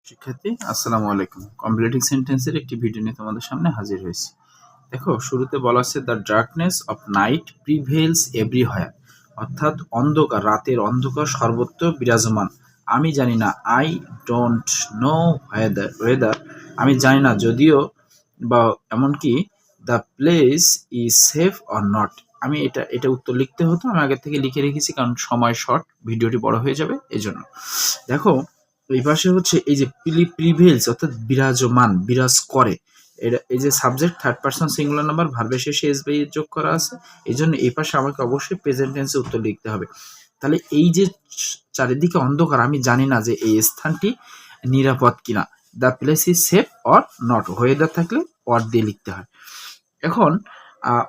শিক্ষার্থী আসসালামু আলাইকুম। কমপ্লিটিং সেন্টেন্সের একটি ভিডিও নিয়ে তোমাদের সামনে হাজির হয়েছি। দেখো, শুরুতে বলা আছে the darkness of night prevails everywhere, অর্থাৎ অন্ধকার, রাতের অন্ধকার সর্বত্র বিরাজমান। আমি জানি না, আই ডোন্ট নো ওয়েদার, আমি জানি না যদিও বা এমনকি the place is safe or not. আমি এটা উত্তর লিখতে হতো, আমি আগে থেকে লিখে রেখেছি কারণ সময় শর্ট, ভিডিওটি বড় হয়ে যাবে এজন্য। দেখো, এই পাশে হচ্ছে এই যে প্রিভেলস অর্থাৎ বিরাজমান, বিরাজ করে। এটা এই যে subject third person singular number, ভার্বের শেষে এস বাই যোগ করা আছে, এই জন্য এই পাশে আমাকে অবশ্যই প্রেজেন্ট টেন্সে উত্তর লিখতে হবে। তাহলে এই যে চারিদিকে অন্ধকার, আমি জানি না যে এই স্থানটি নিরাপদ কিনা। The place is safe or not, weather থাকলে অর দিয়ে লিখতে হয়। এখন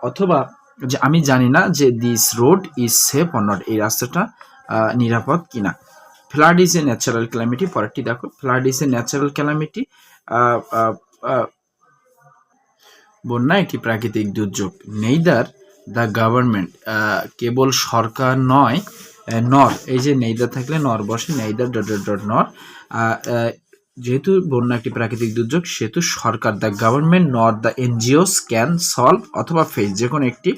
অথবা যে আমি জানি না যে this road is safe or not, এই রাস্তাটা নিরাপদ কিনা। Flood is a natural calamity, পরেরটি দেখো, flood is a natural calamity, বন্যা একটি প্রাকৃতিক দুর্যোগ। নেইদার দ্য গভর্নমেন্ট, কেবল সরকার নয়, নর, এই যে নেইদার থাকলে নর বসে, নেইদার ডট ডট ডট নর, যেহেতু বন্যা একটি প্রাকৃতিক দুর্যোগ সেহেতু সরকার, the government nor the NGOs can solve অথবা ফেস, যে কোনো একটি।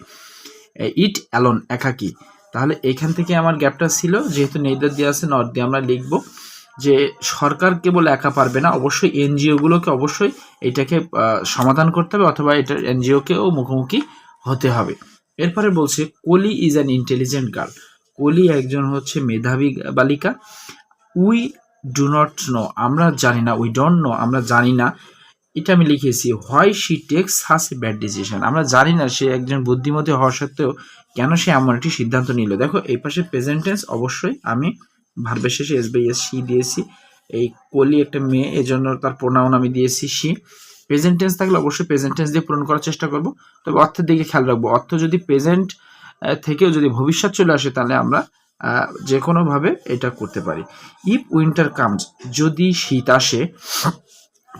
ইট অ্যালোন, একাকী, তাহলে এখান থেকে আমার গ্যাপটা ছিল, যেহেতু নেইদার দিয়ে আছে নট দিয়ে আমরা লিখব যে সরকার কেবল একা পারবে না, অবশ্যই এনজিওগুলোকে অবশ্যই এটাকে সমাধান করতে হবে, অথবা এটা এনজিওকেও মুখোমুখি হতে হবে। এরপরে বলছে কলি ইজ অ্যান ইন্টেলিজেন্ট গার্ল, কলি একজন হচ্ছে মেধাবী বালিকা। উই ডু নট নো, আমরা জানি না, উই ডোন্ট নো, আমরা জানি না, এটা আমি লিখেছি why she text such a bad decision, আমরা জানি না সে একজন বুদ্ধিমতী হওয়া সত্ত্বেও কেন সে এমন একটি সিদ্ধান্ত নিল। দেখো এই পাশে প্রেজেন্ট টেন্স, অবশ্যই আমি ভার্বের শেষে এস বাই এস সি দিয়েছি। এই কলি একটা মেয়ে, এজন্য তার প্রোনাউন আমি দিয়েছি সি। প্রেজেন্ট টেন্স থাকলে অবশ্যই প্রেজেন্ট টেন্স দিয়ে পূরণ করার চেষ্টা করব, তবে অর্থের দিকে খেয়াল রাখবো। অর্থ যদি প্রেজেন্ট থেকেও যদি ভবিষ্যৎ চলে আসে তাহলে আমরা যে কোনোভাবে এটা করতে পারি। ইফ উইন্টার কামস, যদি শীত আসে,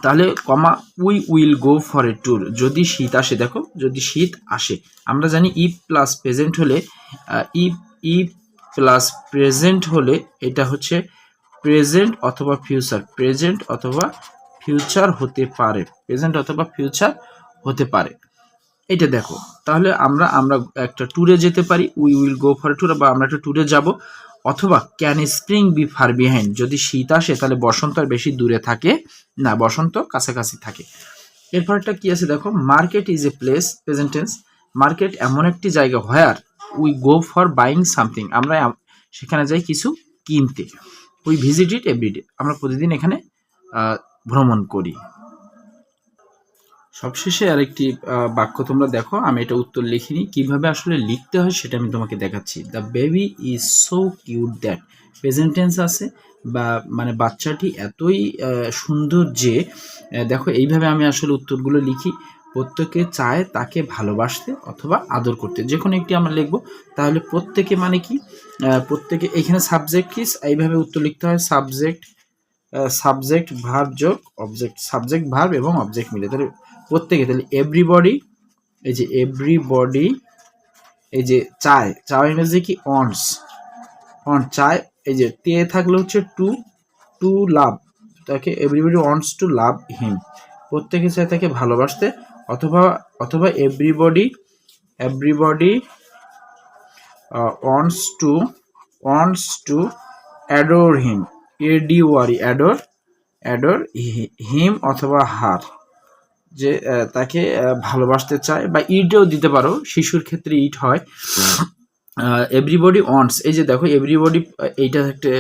তাহলে comma we will go for a tour, যদি শীত আসে, দেখো যদি শীত আসে, আমরা জানি ইফ প্লাস প্রেজেন্ট হলে, ইফ প্লাস প্রেজেন্ট হলে এটা হচ্ছে প্রেজেন্ট অথবা ফিউচার, প্রেজেন্ট অথবা ফিউচার হতে পারে, প্রেজেন্ট অথবা ফিউচার হতে পারে। এটা দেখো, তাহলে আমরা একটা ট্যুরে যেতে পারি, we will go for tour, বা আমরা একটা ট্যুরে যাব। অথবা can spring be far behind, যদি শীত আসে তাহলে বসন্ত আর বেশি দূরে থাকে না, বসন্ত কাছাকাছি থাকে। এরপরটা কি আছে দেখো, market is a place, present tense, market এমন একটি জায়গা, where we go for buying something, আমরা সেখানে যাই কিছু কিনতে। উই ভিজিট ইট এভরিডে, আমরা প্রতিদিন এখানে ভ্রমণ করি। সবশেষে আরেকটি বাক্য তোমরা দেখো, আমি এটা উত্তর লিখিনি, কিভাবে আসলে লিখতে হয় সেটা আমি তোমাকে দেখাচ্ছি। The baby is so cute that, present tense আছে, বা মানে বাচ্চাটি এতই সুন্দর যে, দেখো এইভাবে আমি আসলে উত্তরগুলো লিখি। প্রত্যেকে চায় তাকে ভালোবাসতে অথবা আদর করতে, যে কোনো একটি আমরা লিখবো। তাহলে প্রত্যেকে মানে কি, প্রত্যেকে, এখানে সাবজেক্ট কি, এইভাবে উত্তর লিখতে হয়, সাবজেক্ট ভার্ব যোগ অবজেক্ট, সাবজেক্ট ভার্ব এবং অবজেক্ট মিলে, তাহলে প্রত্যেকে, তাহলে এভরিবডি, এই যে এভরিবডি, এই যে চায়, চায় ইংরেজি কি অন্টস, চায়, এই যে তে থাকলে হচ্ছে টু লাভ, তাকে everybody wants to love him, প্রত্যেকে চায় তাকে ভালোবাসতে, অথবা everybody wants to adore him, adore him অথবা হার, যে তাকে ভালোবাসতে চায়, বা ইটও দিতে পারো, শিশুর ক্ষেত্রে ইট হয়। এভরিবডি ওয়ান্টস, এই যে দেখো এভরিবডি, এইটা একটা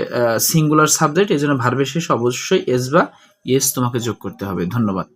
সিঙ্গুলার সাবজেক্ট, এই জন্য ভার্বের শেষে অবশ্যই এস বা ইয়েস তোমাকে যোগ করতে হবে। ধন্যবাদ।